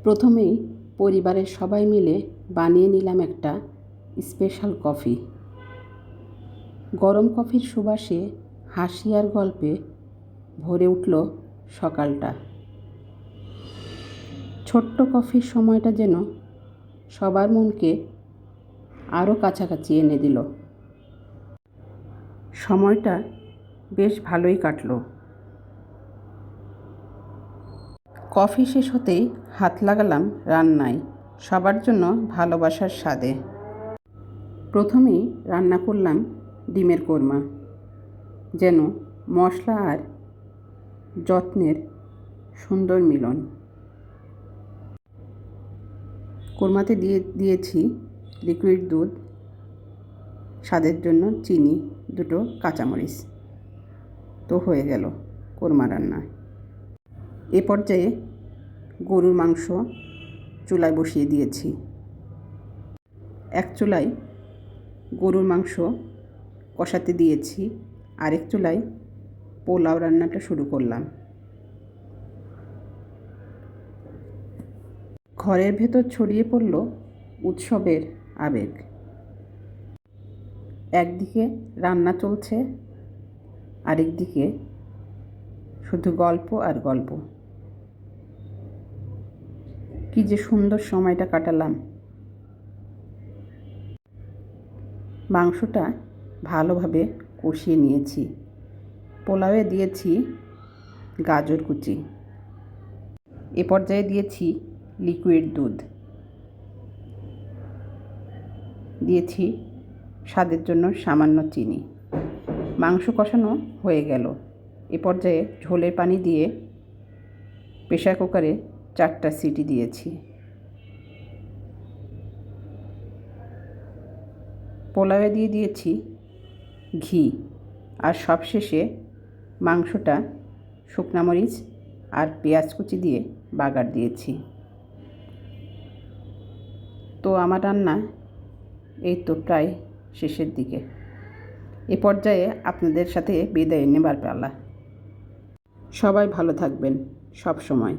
প্রথমেই পরিবারের সবাই মিলে বানিয়ে নিলাম একটা স্পেশাল কফি। গরম কফির সুবাসে হাসি আর গল্পে ভরে উঠল সকালটা। ছোট্ট কফির সময়টা যেন সবার মনকে আরও কাছাকাছি এনে দিল। সময়টা বেশ ভালোই কাটল। কফি শেষ হতেই হাত লাগালাম রান্নায়, সবার জন্য ভালোবাসার স্বাদে। প্রথমেই রান্না করলাম ডিমের কোরমা, যেন মশলা আর যত্নের সুন্দর মিলন। কোরমাতে দিয়েছি লিকুইড দুধ, স্বাদের জন্য চিনি, দুটো কাঁচামরিচ। তো হয়ে গেল কোরমা রান্না। এ পর্যায়ে গরুর মাংস চুলায় বসিয়ে দিয়েছি। এক চুলায় গরুর মাংস কষাতে দিয়েছি, আরেক চুলায় পোলাও রান্নাটা শুরু করলাম। ঘরের ভেতর ছড়িয়ে পড়ল উৎসবের আবেগ। একদিকে রান্না চলছে, আরেকদিকে শুধু গল্প আর গল্প। কি যে সুন্দর সময়টা কাটালাম। মাংসটা ভালোভাবে কষিয়ে নিয়েছি। পোলাওয়ে দিয়েছি গাজর কুচি। এ পর্যায়ে দিয়েছি লিকুইড দুধ, দিয়েছি স্বাদের জন্য সামান্য চিনি। মাংস কষানো হয়ে গেল। এ পর্যায়ে ঝোলের পানি দিয়ে প্রেসার কুকারে 4টা সিটি দিয়েছি। পোলাওয়ে দিয়ে দিয়েছি ঘি, আর সবশেষে মাংসটা শুকনা মরিচ আর পেঁয়াজ কুচি দিয়ে বাগার দিয়েছি। তো আমার রান্না এই তো প্রায় শেষের দিকে। এ পর্যায়ে আপনাদের সাথে বিদায় নেবার পালা। সবাই ভালো থাকবেন সব সময়।